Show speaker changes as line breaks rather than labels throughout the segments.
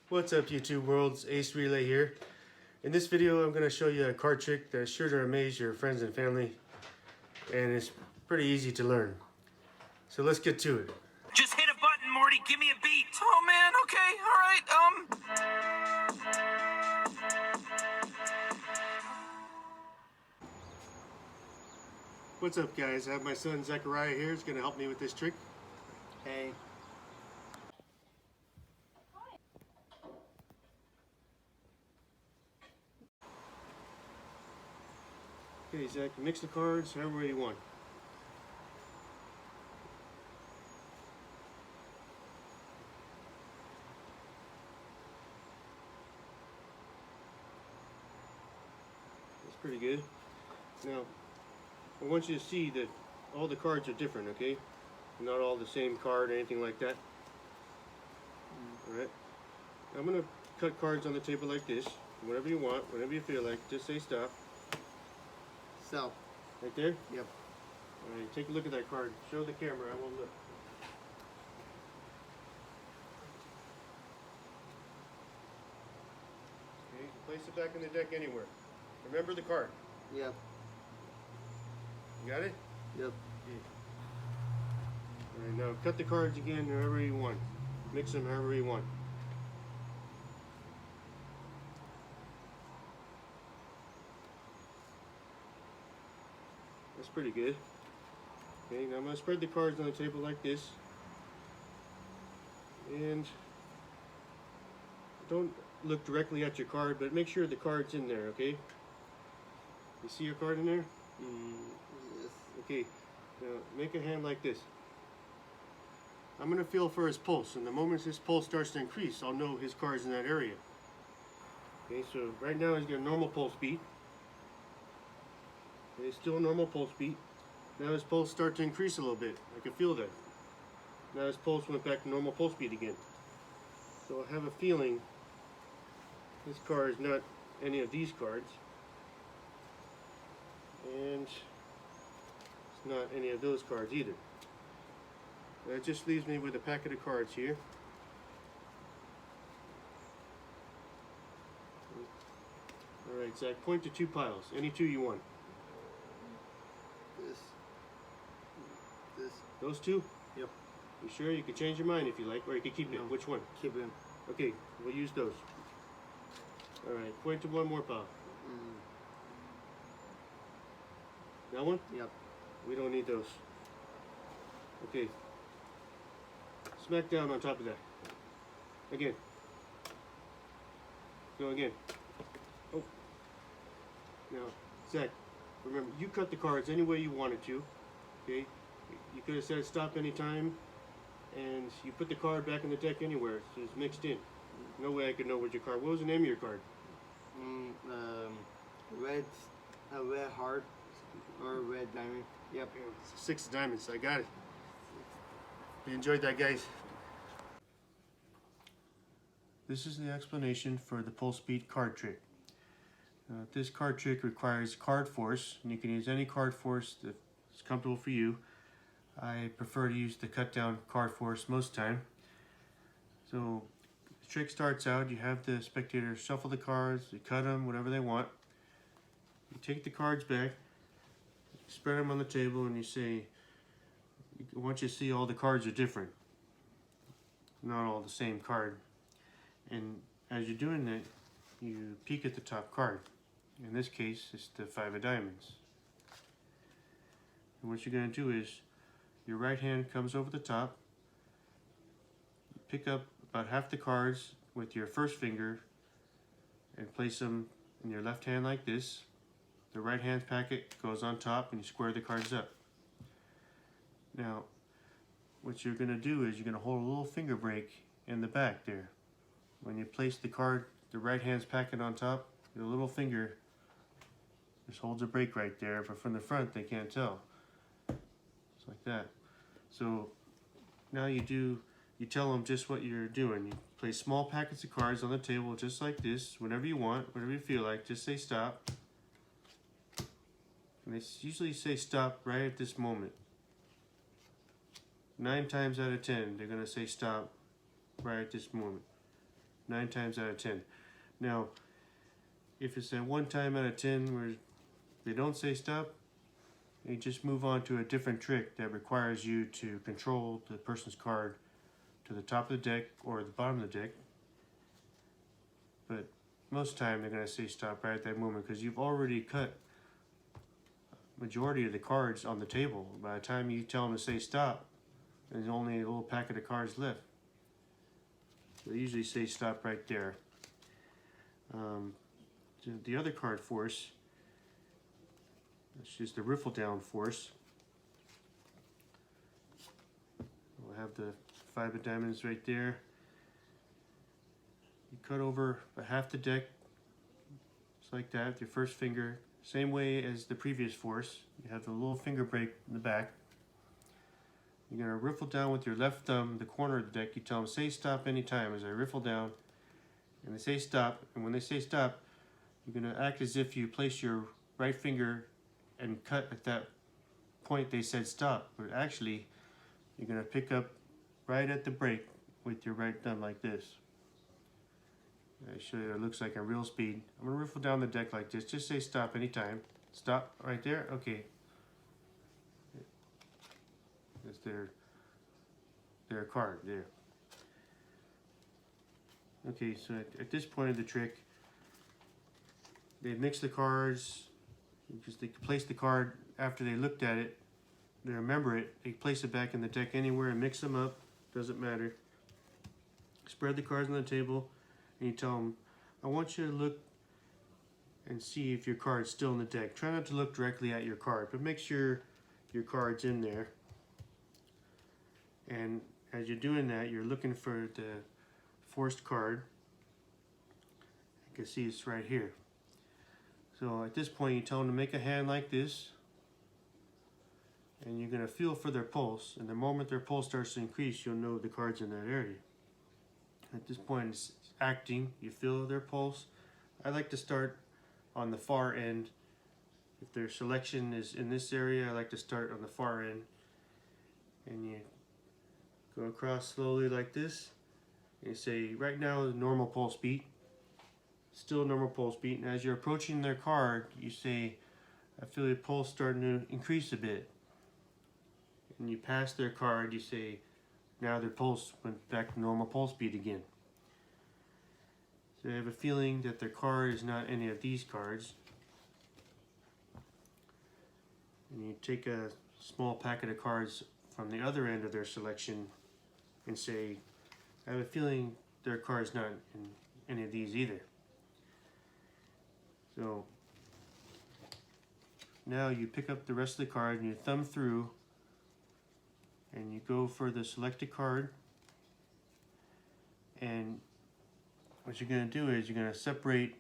What's up YouTube worlds, Ace Relay here. In this video I'm going to show you a card trick that's sure to amaze your friends and family, and it's pretty easy to learn. So let's get to it.
Just hit a button, Morty, give me a beat. Oh man, okay,
What's up guys, I have my son Zachariah here. He's going to help me with this trick.
Hey.
Okay Zach, mix the cards however you want. That's pretty good. Now, I want you to see that all the cards are different, okay? Not all the same card or anything like that. Alright. I'm going to cut cards on the table like this. Whatever you want, whenever you feel like, just say stop.
So.
Right there?
Yep.
Alright, take a look at that card. Show the camera, I won't look. Okay, place it back in the deck anywhere. Remember the card.
Yep.
You got it?
Yep.
Alright, now cut the cards again however you want. Mix them however you want. That's pretty good. Okay, now I'm going to spread the cards on the table like this. And don't look directly at your card, but make sure the card's in there, okay? You see your card in there?
Yes.
Okay, now make a hand like this. I'm going to feel for his pulse, and the moment his pulse starts to increase, I'll know his card's in that area. Okay, so right now he's got a normal pulse beat. It's still a normal pulse beat. Now his pulse starts to increase a little bit. I can feel that. Now his pulse went back to normal pulse beat again. So I have a feeling this card is not any of these cards. And it's not any of those cards either. That just leaves me with a packet of cards here. Alright, Zach, point to two piles. Any two you want.
This.
Those two?
Yep.
You sure? You can change your mind if you like, or you can keep it.
No.
Which one?
Keep him.
Okay, we'll use those. Alright, point to one more pile. That one?
Yep.
We don't need those. Okay. Smack down on top of that. Again. Go again. Oh. Now, Zach, remember, you cut the cards any way you wanted to. Okay? You could have said stop anytime, and you put the card back in the deck anywhere, so it's mixed in. No way I could know what your card. What was the name of your card?
Red heart or red diamond. Yep.
Six of diamonds. I got it. You enjoyed that, guys? This is the explanation for the pulse beat card trick. This card trick requires card force, and you can use any card force that's comfortable for you. I prefer to use the cut down card force most time. So the trick starts out, you have the spectator shuffle the cards, you cut them, whatever they want. You take the cards back, spread them on the table, and you say, I want you to see all the cards are different. Not all the same card. And as you're doing that, you peek at the top card. In this case, it's the five of diamonds. And what you're going to do is, your right hand comes over the top, you pick up about half the cards with your first finger and place them in your left hand like this. The right hand packet goes on top and you square the cards up. Now, what you're going to do is you're going to hold a little finger break in the back there. When you place the card, the right hand's packet on top, your little finger just holds a break right there, but from the front they can't tell. It's like that. So now you tell them just what you're doing. You place small packets of cards on the table just like this, whenever you want, whenever you feel like, just say stop. And they usually say stop right at this moment. 9 times out of 10, they're going to say stop right at this moment. 9 times out of 10. Now, if it's at 1 time out of 10 where they don't say stop, you just move on to a different trick that requires you to control the person's card to the top of the deck or the bottom of the deck. But most of the time they're going to say stop right at that moment because you've already cut majority of the cards on the table. By the time you tell them to say stop, there's only a little packet of cards left. So they usually say stop right there. The other card force, that's just the riffle down force. We'll have the 5 of diamonds right there. You cut over about half the deck, just like that, with your first finger. Same way as the previous force. You have the little finger break in the back. You're going to riffle down with your left thumb the corner of the deck. You tell them, say stop anytime as I riffle down. And they say stop. And when they say stop, you're going to act as if you place your right finger and cut at that point they said stop. But actually, you're going to pick up right at the break with your right thumb like this. I show you what it looks like in real speed. I'm going to riffle down the deck like this. Just say stop anytime. Stop right there. Okay. That's their card there. Okay, so at this point of the trick, they mix the cards because they place the card after they looked at it. They remember it. They place it back in the deck anywhere and mix them up. Doesn't matter. Spread the cards on the table. And you tell them, I want you to look and see if your card's still in the deck. Try not to look directly at your card, but make sure your card's in there. And as you're doing that, you're looking for the forced card. You can see it's right here. So at this point, you tell them to make a hand like this. And you're going to feel for their pulse. And the moment their pulse starts to increase, you'll know the card's in that area. At this point, it's acting. You feel their pulse. I like to start on the far end. If their selection is in this area, I like to start on the far end. And you go across slowly like this. And you say, right now is normal pulse beat. Still normal pulse beat. And as you're approaching their card, you say, I feel your pulse starting to increase a bit. And you pass their card, you say, now their pulse went back to normal pulse beat again. So I have a feeling that their card is not any of these cards. And you take a small packet of cards from the other end of their selection and say, I have a feeling their card's not in any of these either. So now you pick up the rest of the card and you thumb through and you go for the selected card, and what you're going to do is you're going to separate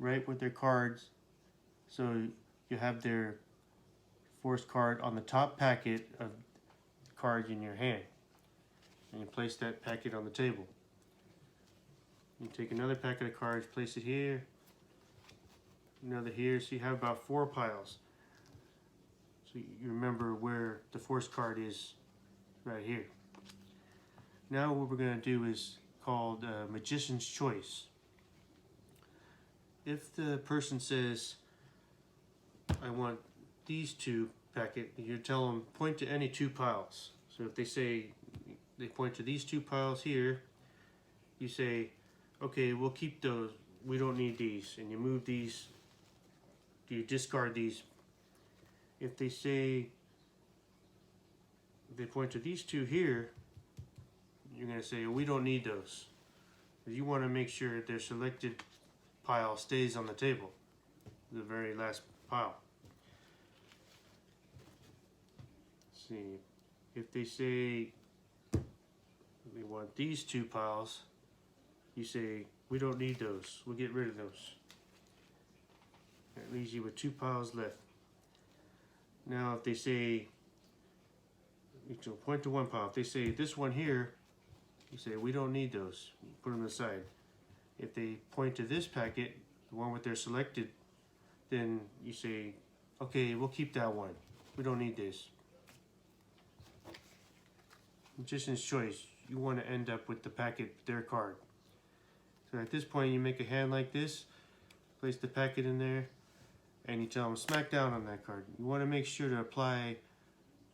right with their cards so you have their forced card on the top packet of cards in your hand, and you place that packet on the table. You take another packet of cards, place it here, another here, so you have about 4 piles. So you remember where the forced card is right here. Now what we're going to do is called Magician's Choice. If the person says, I want these 2 packet, you tell them point to any 2 piles. So if they say, they point to these 2 piles here, you say, okay, we'll keep those, we don't need these, and you move these, you discard these. If they say, they point to these 2 here, you're going to say, we don't need those. You want to make sure their selected pile stays on the table, the very last pile. Let's see, if they say, we want these 2 piles, you say, we don't need those, we'll get rid of those. That leaves you with 2 piles left. Now if they say, you can point to 1 pile. If they say this one here, you say we don't need those, put them aside. If they point to this packet, the one with their selected, then you say, okay, we'll keep that one, we don't need this. Magician's Choice, you want to end up with the packet, their card. So at this point, you make a hand like this, place the packet in there, and you tell them smack down on that card. You want to make sure to apply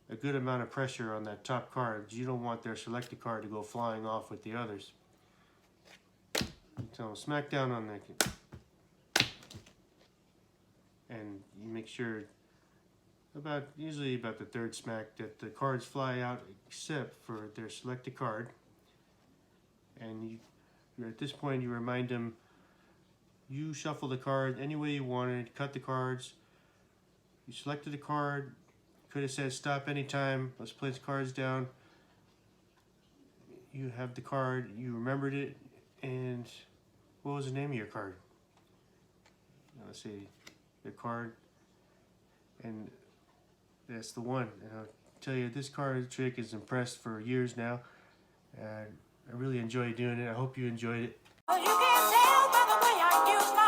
a good amount of pressure on that top card. You don't want their selected card to go flying off with the others. You tell them smack down on that, and you make sure usually about the third smack that the cards fly out except for their selected card. And at this point you remind them you shuffle the card any way you wanted, cut the cards, you selected the card, could have said stop anytime, let's place cards down. You have the card, you remembered it, and what was the name of your card? Let's see, your card, and that's the one. And I'll tell you, this card trick is impressed for years now, and I really enjoy doing it. I hope you enjoyed it.
Well, you can tell by the way I use my